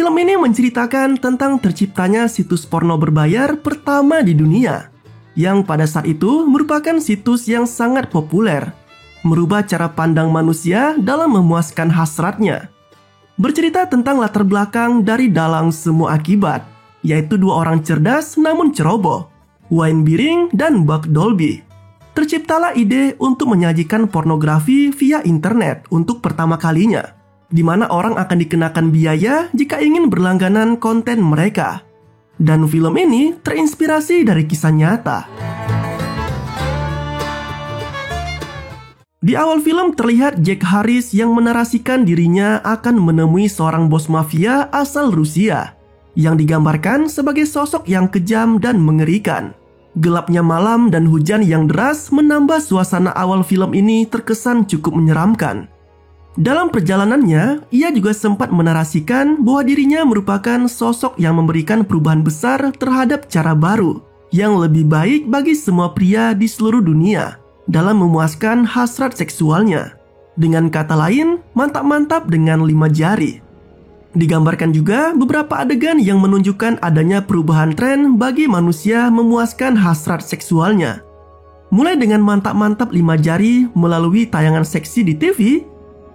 Film ini menceritakan tentang terciptanya situs porno berbayar pertama di dunia, yang pada saat itu merupakan situs yang sangat populer, merubah cara pandang manusia dalam memuaskan hasratnya. Bercerita tentang latar belakang dari dalang semua akibat, yaitu dua orang cerdas namun ceroboh, Wayne Biring dan Buck Dolby. Terciptalah ide untuk menyajikan pornografi via internet untuk pertama kalinya, di mana orang akan dikenakan biaya jika ingin berlangganan konten mereka. Dan film ini terinspirasi dari kisah nyata. Di awal film terlihat Jack Harris yang menarasikan dirinya akan menemui seorang bos mafia asal Rusia, yang digambarkan sebagai sosok yang kejam dan mengerikan. Gelapnya malam dan hujan yang deras menambah suasana awal film ini terkesan cukup menyeramkan. Dalam perjalanannya, ia juga sempat menarasikan bahwa dirinya merupakan sosok yang memberikan perubahan besar terhadap cara baru yang lebih baik bagi semua pria di seluruh dunia dalam memuaskan hasrat seksualnya. Dengan kata lain, mantap-mantap dengan 5 jari. Digambarkan juga beberapa adegan yang menunjukkan adanya perubahan tren bagi manusia memuaskan hasrat seksualnya. Mulai dengan mantap-mantap 5 jari melalui tayangan seksi di TV,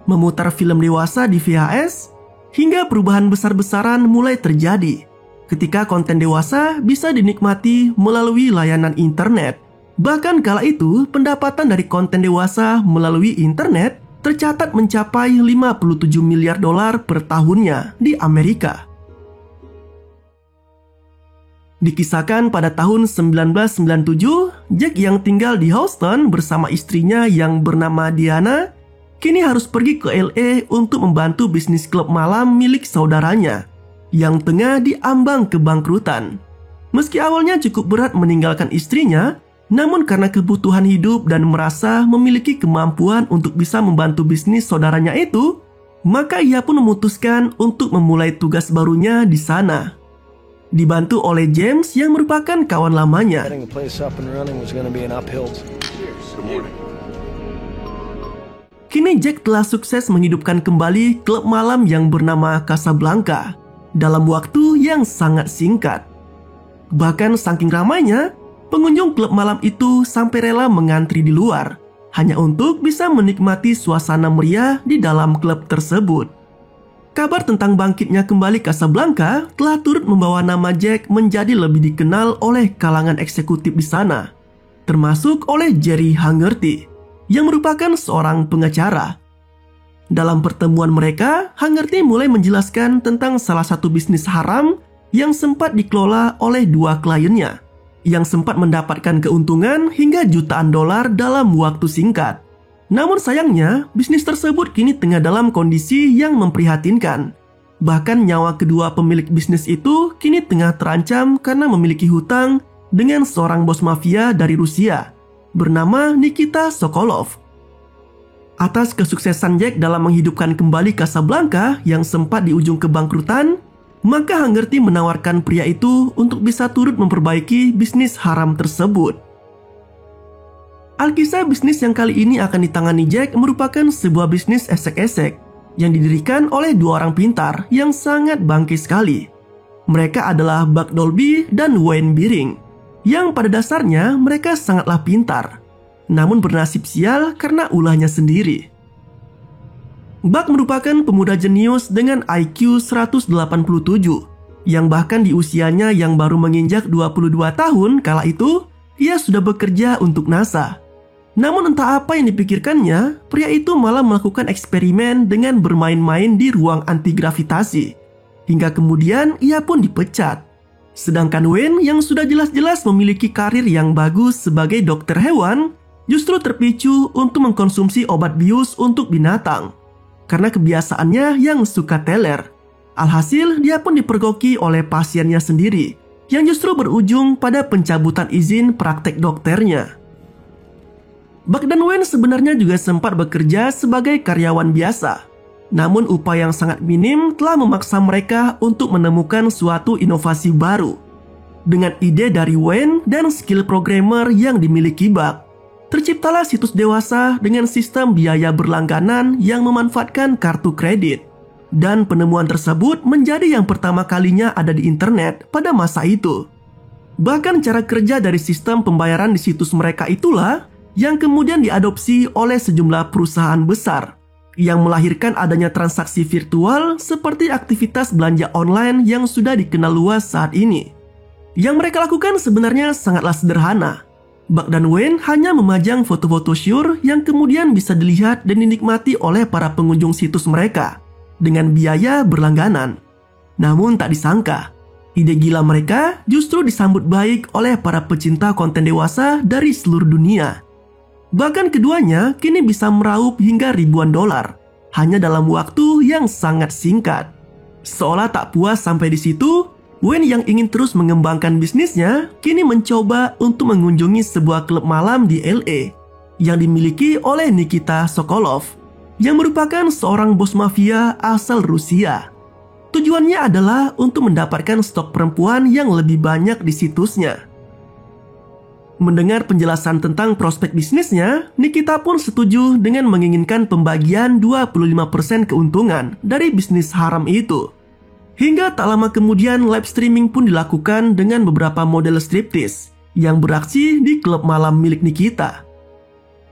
memutar film dewasa di VHS, hingga perubahan besar-besaran mulai terjadi ketika konten dewasa bisa dinikmati melalui layanan internet. Bahkan kala itu, pendapatan dari konten dewasa melalui internet tercatat mencapai 57 miliar dolar per tahunnya di Amerika. Dikisahkan pada tahun 1997, Jack yang tinggal di Houston bersama istrinya yang bernama Diana kini harus pergi ke LA untuk membantu bisnis klub malam milik saudaranya yang tengah diambang kebangkrutan. Meski awalnya cukup berat meninggalkan istrinya, namun karena kebutuhan hidup dan merasa memiliki kemampuan untuk bisa membantu bisnis saudaranya itu, maka ia pun memutuskan untuk memulai tugas barunya di sana. Dibantu oleh James yang merupakan kawan lamanya. Kini Jack telah sukses menghidupkan kembali klub malam yang bernama Casablanca dalam waktu yang sangat singkat. Bahkan saking ramainya, pengunjung klub malam itu sampai rela mengantri di luar hanya untuk bisa menikmati suasana meriah di dalam klub tersebut. Kabar tentang bangkitnya kembali Casablanca telah turut membawa nama Jack menjadi lebih dikenal oleh kalangan eksekutif di sana, termasuk oleh Jerry Hangerty yang merupakan seorang pengacara. Dalam pertemuan mereka, Hangerty mulai menjelaskan tentang salah satu bisnis haram yang sempat dikelola oleh dua kliennya, yang sempat mendapatkan keuntungan hingga jutaan dolar dalam waktu singkat. Namun sayangnya, bisnis tersebut kini tengah dalam kondisi yang memprihatinkan. Bahkan nyawa kedua pemilik bisnis itu kini tengah terancam karena memiliki hutang dengan seorang bos mafia dari Rusia bernama Nikita Sokolov. Atas kesuksesan Jack dalam menghidupkan kembali Casablanca yang sempat di ujung kebangkrutan, maka Hangerty menawarkan pria itu untuk bisa turut memperbaiki bisnis haram tersebut. Alkisah bisnis yang kali ini akan ditangani Jack merupakan sebuah bisnis esek-esek yang didirikan oleh dua orang pintar yang sangat bangkit sekali. Mereka adalah Buck Dolby dan Wayne Biring, yang pada dasarnya mereka sangatlah pintar, namun bernasib sial karena ulahnya sendiri. Buck merupakan pemuda jenius dengan IQ 187, yang bahkan di usianya yang baru menginjak 22 tahun kala itu, ia sudah bekerja untuk NASA. Namun entah apa yang dipikirkannya, pria itu malah melakukan eksperimen dengan bermain-main di ruang anti-gravitasi, hingga kemudian ia pun dipecat. Sedangkan Wayne yang sudah jelas-jelas memiliki karir yang bagus sebagai dokter hewan, justru terpicu untuk mengkonsumsi obat bius untuk binatang karena kebiasaannya yang suka teler. Alhasil dia pun dipergoki oleh pasiennya sendiri yang justru berujung pada pencabutan izin praktek dokternya. Buck dan Wayne sebenarnya juga sempat bekerja sebagai karyawan biasa, namun upaya yang sangat minim telah memaksa mereka untuk menemukan suatu inovasi baru. Dengan ide dari Wayne dan skill programmer yang dimiliki Buck, terciptalah situs dewasa dengan sistem biaya berlangganan yang memanfaatkan kartu kredit. Dan penemuan tersebut menjadi yang pertama kalinya ada di internet pada masa itu. Bahkan cara kerja dari sistem pembayaran di situs mereka itulah yang kemudian diadopsi oleh sejumlah perusahaan besar, yang melahirkan adanya transaksi virtual seperti aktivitas belanja online yang sudah dikenal luas saat ini. Yang mereka lakukan sebenarnya sangatlah sederhana. Buck dan Wayne hanya memajang foto-foto Shure yang kemudian bisa dilihat dan dinikmati oleh para pengunjung situs mereka dengan biaya berlangganan. Namun tak disangka, ide gila mereka justru disambut baik oleh para pecinta konten dewasa dari seluruh dunia. Bahkan keduanya kini bisa meraup hingga ribuan dolar hanya dalam waktu yang sangat singkat. Seolah tak puas sampai di situ, Wayne yang ingin terus mengembangkan bisnisnya kini mencoba untuk mengunjungi sebuah klub malam di LA yang dimiliki oleh Nikita Sokolov yang merupakan seorang bos mafia asal Rusia. Tujuannya adalah untuk mendapatkan stok perempuan yang lebih banyak di situsnya. Mendengar penjelasan tentang prospek bisnisnya, Nikita pun setuju dengan menginginkan pembagian 25% keuntungan dari bisnis haram itu. Hingga tak lama kemudian live streaming pun dilakukan dengan beberapa model striptease yang beraksi di klub malam milik Nikita.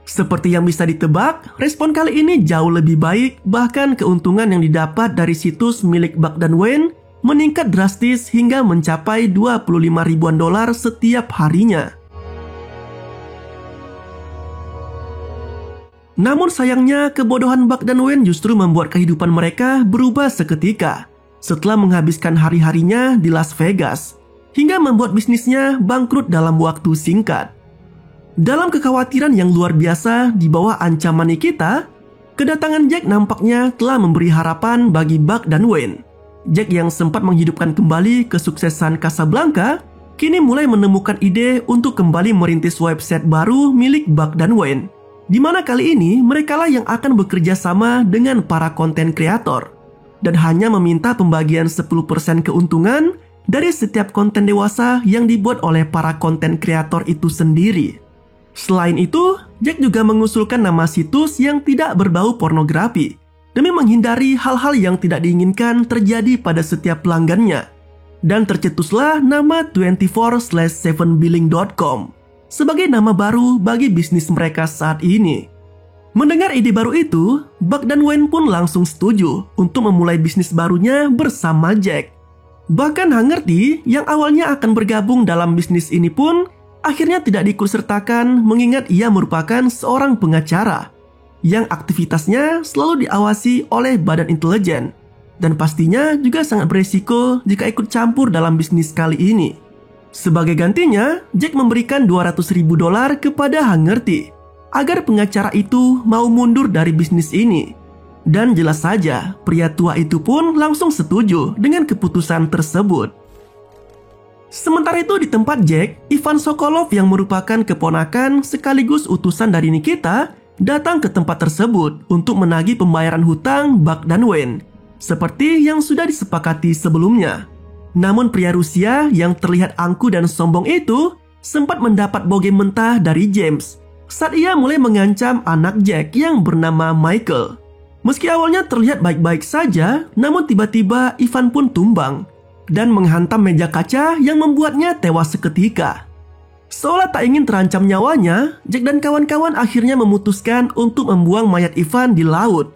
Seperti yang bisa ditebak, respon kali ini jauh lebih baik, bahkan keuntungan yang didapat dari situs milik Buck dan Wayne meningkat drastis hingga mencapai 25 ribuan dolar setiap harinya. Namun sayangnya, kebodohan Buck dan Wayne justru membuat kehidupan mereka berubah seketika setelah menghabiskan hari-harinya di Las Vegas, hingga membuat bisnisnya bangkrut dalam waktu singkat. Dalam kekhawatiran yang luar biasa di bawah ancaman Nikita, kedatangan Jack nampaknya telah memberi harapan bagi Buck dan Wayne. Jack yang sempat menghidupkan kembali kesuksesan Casablanca, kini mulai menemukan ide untuk kembali merintis website baru milik Buck dan Wayne, di mana kali ini merekalah yang akan bekerja sama dengan para konten kreator dan hanya meminta pembagian 10% keuntungan dari setiap konten dewasa yang dibuat oleh para konten kreator itu sendiri. Selain itu, Jack juga mengusulkan nama situs yang tidak berbau pornografi demi menghindari hal-hal yang tidak diinginkan terjadi pada setiap pelanggannya. Dan tercetuslah nama 24/7billing.com sebagai nama baru bagi bisnis mereka saat ini. Mendengar ide baru itu, Buck dan Wayne pun langsung setuju untuk memulai bisnis barunya bersama Jack. Bahkan Haggerty yang awalnya akan bergabung dalam bisnis ini pun akhirnya tidak diikutsertakan, mengingat ia merupakan seorang pengacara yang aktivitasnya selalu diawasi oleh badan intelijen dan pastinya juga sangat beresiko jika ikut campur dalam bisnis kali ini. Sebagai gantinya, Jack memberikan 200 ribu dolar kepada Haggerty agar pengacara itu mau mundur dari bisnis ini. Dan jelas saja, pria tua itu pun langsung setuju dengan keputusan tersebut. Sementara itu di tempat Jack, Ivan Sokolov yang merupakan keponakan sekaligus utusan dari Nikita datang ke tempat tersebut untuk menagih pembayaran hutang Buck dan Wayne, seperti yang sudah disepakati sebelumnya. Namun pria Rusia yang terlihat angkuh dan sombong itu sempat mendapat bogem mentah dari James saat ia mulai mengancam anak Jack yang bernama Michael. Meski awalnya terlihat baik-baik saja, namun tiba-tiba Ivan pun tumbang dan menghantam meja kaca yang membuatnya tewas seketika. Seolah tak ingin terancam nyawanya, Jack dan kawan-kawan akhirnya memutuskan untuk membuang mayat Ivan di laut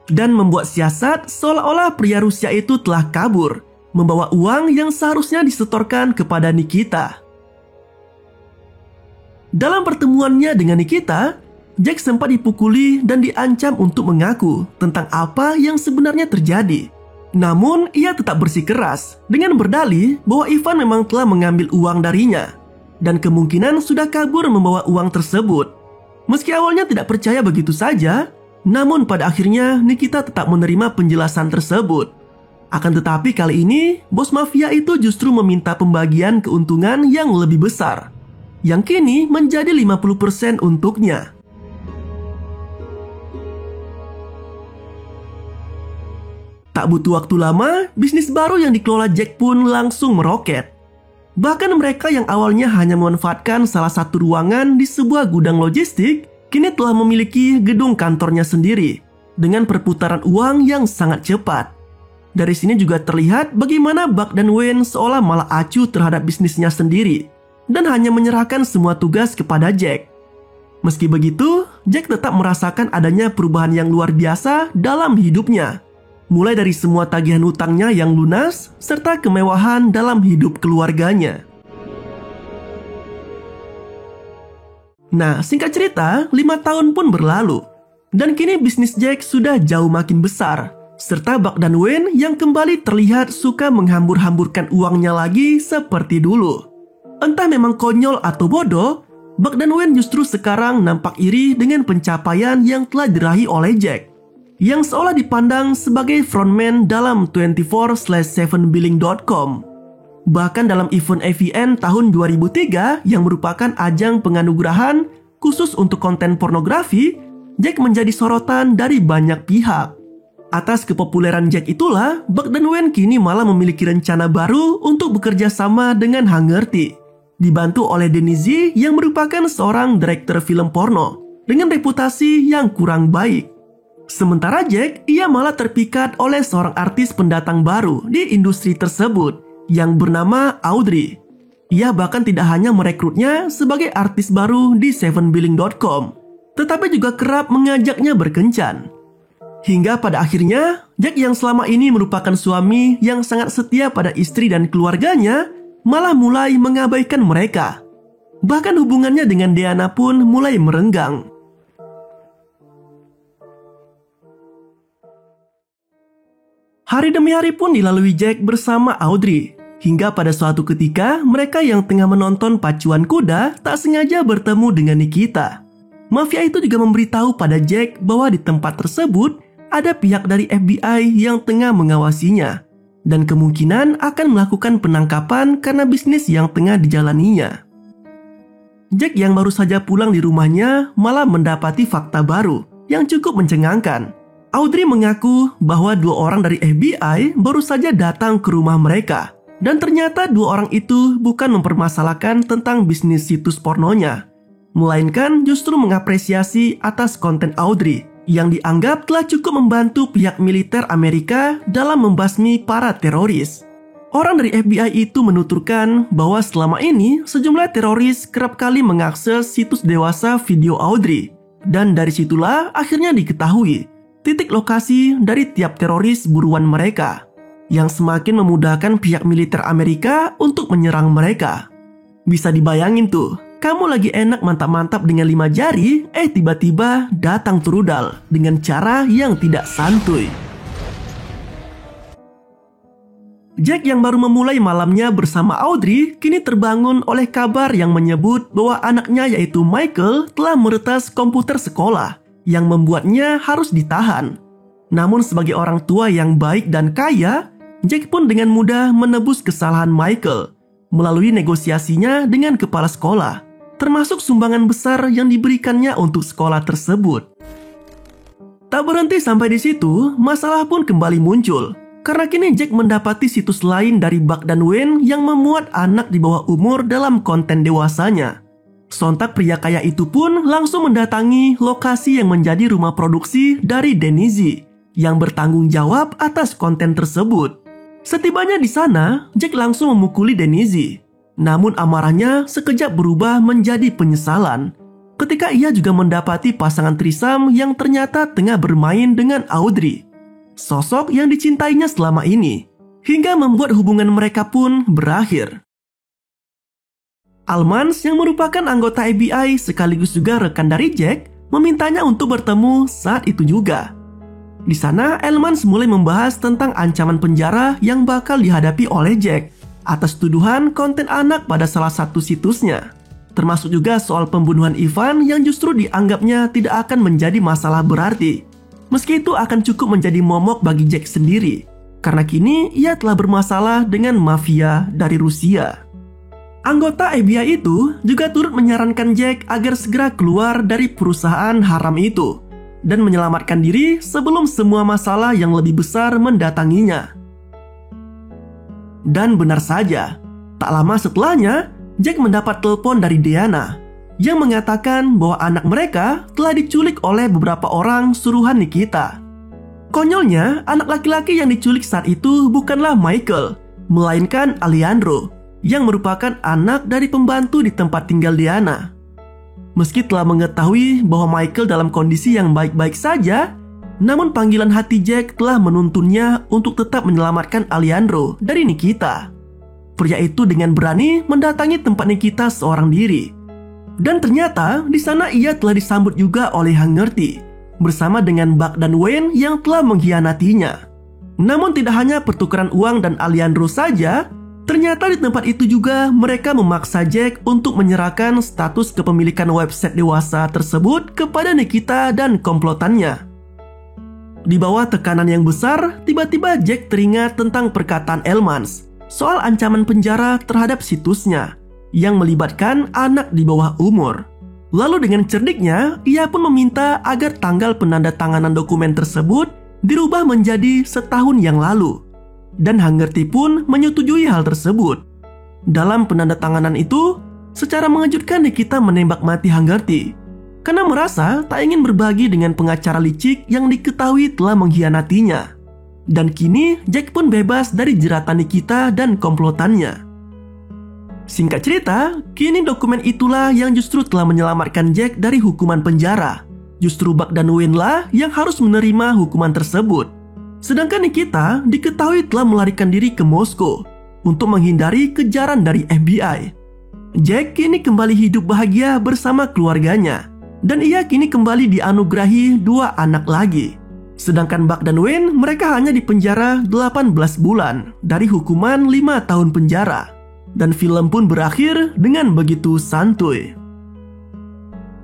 dan membuat siasat seolah-olah pria Rusia itu telah kabur, membawa uang yang seharusnya disetorkan kepada Nikita. Dalam pertemuannya dengan Nikita, Jack sempat dipukuli dan diancam untuk mengaku tentang apa yang sebenarnya terjadi. Namun, ia tetap bersikeras dengan berdalih bahwa Ivan memang telah mengambil uang darinya dan kemungkinan sudah kabur membawa uang tersebut. Meski awalnya tidak percaya begitu saja, namun pada akhirnya Nikita tetap menerima penjelasan tersebut. Akan tetapi kali ini, bos mafia itu justru meminta pembagian keuntungan yang lebih besar, yang kini menjadi 50% untuknya. Tak butuh waktu lama, bisnis baru yang dikelola Jack pun langsung meroket. Bahkan mereka yang awalnya hanya memanfaatkan salah satu ruangan di sebuah gudang logistik, kini telah memiliki gedung kantornya sendiri dengan perputaran uang yang sangat cepat. Dari sini juga terlihat bagaimana Buck dan Wayne seolah malah acuh terhadap bisnisnya sendiri dan hanya menyerahkan semua tugas kepada Jack. Meski begitu, Jack tetap merasakan adanya perubahan yang luar biasa dalam hidupnya. Mulai dari semua tagihan hutangnya yang lunas, serta kemewahan dalam hidup keluarganya. Nah, singkat cerita, 5 tahun pun berlalu. Dan kini bisnis Jack sudah jauh makin besar. Serta Buck dan Wayne yang kembali terlihat suka menghambur-hamburkan uangnya lagi seperti dulu. Entah memang konyol atau bodoh, Buck dan Wayne justru sekarang nampak iri dengan pencapaian yang telah diraih oleh Jack, yang seolah dipandang sebagai frontman dalam 24/7billing.com. Bahkan dalam event AVN tahun 2003 yang merupakan ajang penganugerahan khusus untuk konten pornografi, Jack menjadi sorotan dari banyak pihak. Atas kepopuleran Jack itulah, Buck dan Wayne kini malah memiliki rencana baru untuk bekerja sama dengan Haggerty, dibantu oleh Denny Z yang merupakan seorang direktur film porno dengan reputasi yang kurang baik. Sementara Jack, ia malah terpikat oleh seorang artis pendatang baru di industri tersebut yang bernama Audrey. Ia bahkan tidak hanya merekrutnya sebagai artis baru di 7billing.com, tetapi juga kerap mengajaknya berkencan. Hingga pada akhirnya, Jack yang selama ini merupakan suami yang sangat setia pada istri dan keluarganya, malah mulai mengabaikan mereka. Bahkan hubungannya dengan Deanna pun mulai merenggang. Hari demi hari pun dilalui Jack bersama Audrey. Hingga pada suatu ketika, mereka yang tengah menonton pacuan kuda tak sengaja bertemu dengan Nikita. Mafia itu juga memberitahu pada Jack bahwa di tempat tersebut ada pihak dari FBI yang tengah mengawasinya dan kemungkinan akan melakukan penangkapan karena bisnis yang tengah dijalaninya. Jack yang baru saja pulang di rumahnya malah mendapati fakta baru yang cukup mencengangkan. Audrey mengaku bahwa 2 orang dari FBI baru saja datang ke rumah mereka dan ternyata 2 orang itu bukan mempermasalahkan tentang bisnis situs pornonya, melainkan justru mengapresiasi atas konten Audrey yang dianggap telah cukup membantu pihak militer Amerika dalam membasmi para teroris. Orang dari FBI itu menuturkan bahwa selama ini sejumlah teroris kerap kali mengakses situs dewasa video Audrey, dan dari situlah akhirnya diketahui titik lokasi dari tiap teroris buruan mereka, yang semakin memudahkan pihak militer Amerika untuk menyerang mereka. Bisa dibayangin tuh, kamu lagi enak mantap-mantap dengan 5 jari, tiba-tiba datang rudal dengan cara yang tidak santuy. Jack yang baru memulai malamnya bersama Audrey kini terbangun oleh kabar yang menyebut bahwa anaknya yaitu Michael telah meretas komputer sekolah yang membuatnya harus ditahan. Namun sebagai orang tua yang baik dan kaya, Jack pun dengan mudah menebus kesalahan Michael melalui negosiasinya dengan kepala sekolah, termasuk sumbangan besar yang diberikannya untuk sekolah tersebut. Tak berhenti sampai di situ, masalah pun kembali muncul. Karena kini Jack mendapati situs lain dari Buck dan Wayne yang memuat anak di bawah umur dalam konten dewasanya. Sontak pria kaya itu pun langsung mendatangi lokasi yang menjadi rumah produksi dari Denny Z yang bertanggung jawab atas konten tersebut. Setibanya di sana, Jack langsung memukuli Denny Z. Namun amarahnya sekejap berubah menjadi penyesalan ketika ia juga mendapati pasangan trisam yang ternyata tengah bermain dengan Audrey, sosok yang dicintainya selama ini, hingga membuat hubungan mereka pun berakhir. Almans yang merupakan anggota FBI sekaligus juga rekan dari Jack memintanya untuk bertemu saat itu juga. Di sana, Almans mulai membahas tentang ancaman penjara yang bakal dihadapi oleh Jack atas tuduhan konten anak pada salah satu situsnya, termasuk juga soal pembunuhan Ivan yang justru dianggapnya tidak akan menjadi masalah berarti. Meski itu akan cukup menjadi momok bagi Jack sendiri, karena kini ia telah bermasalah dengan mafia dari Rusia. Anggota FBI itu juga turut menyarankan Jack agar segera keluar dari perusahaan haram itu dan menyelamatkan diri sebelum semua masalah yang lebih besar mendatanginya. Dan benar saja, tak lama setelahnya, Jack mendapat telepon dari Deanna yang mengatakan bahwa anak mereka telah diculik oleh beberapa orang suruhan Nikita. Konyolnya, anak laki-laki yang diculik saat itu bukanlah Michael, melainkan Alejandro, yang merupakan anak dari pembantu di tempat tinggal Diana. Meski telah mengetahui bahwa Michael dalam kondisi yang baik-baik saja, namun panggilan hati Jack telah menuntunnya untuk tetap menyelamatkan Alejandro dari Nikita. Pria itu dengan berani mendatangi tempat Nikita seorang diri. Dan ternyata di sana ia telah disambut juga oleh Haggerty bersama dengan Buck dan Wayne yang telah mengkhianatinya. Namun tidak hanya pertukaran uang dan Alejandro saja, ternyata di tempat itu juga mereka memaksa Jack untuk menyerahkan status kepemilikan website dewasa tersebut kepada Nikita dan komplotannya. Di bawah tekanan yang besar, tiba-tiba Jack teringat tentang perkataan Elmans soal ancaman penjara terhadap situsnya yang melibatkan anak di bawah umur. Lalu dengan cerdiknya, ia pun meminta agar tanggal penandatanganan dokumen tersebut dirubah menjadi setahun yang lalu. Dan Haggerty pun menyetujui hal tersebut. Dalam penandatanganan itu, secara mengejutkan Nikita menembak mati Haggerty karena merasa tak ingin berbagi dengan pengacara licik yang diketahui telah mengkhianatinya. Dan kini Jack pun bebas dari jeratan Nikita dan komplotannya. Singkat cerita, kini dokumen itulah yang justru telah menyelamatkan Jack dari hukuman penjara. Justru Buck dan Wayne lah yang harus menerima hukuman tersebut. Sedangkan Nikita diketahui telah melarikan diri ke Moskow untuk menghindari kejaran dari FBI. Jack kini kembali hidup bahagia bersama keluarganya. Dan ia kini kembali dianugerahi 2 anak lagi. Sedangkan Buck dan Wayne, mereka hanya dipenjara 18 bulan dari hukuman 5 tahun penjara. Dan film pun berakhir dengan begitu santuy.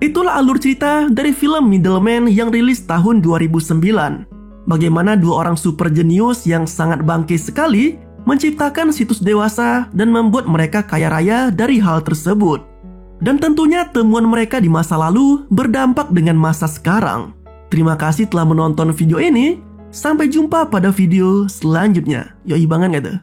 Itulah alur cerita dari film Middleman yang rilis tahun 2009. Bagaimana 2 orang super jenius yang sangat bangkit sekali menciptakan situs dewasa dan membuat mereka kaya raya dari hal tersebut. Dan tentunya temuan mereka di masa lalu berdampak dengan masa sekarang. Terima kasih telah menonton video ini. Sampai jumpa pada video selanjutnya. Yoi banget gak tuh?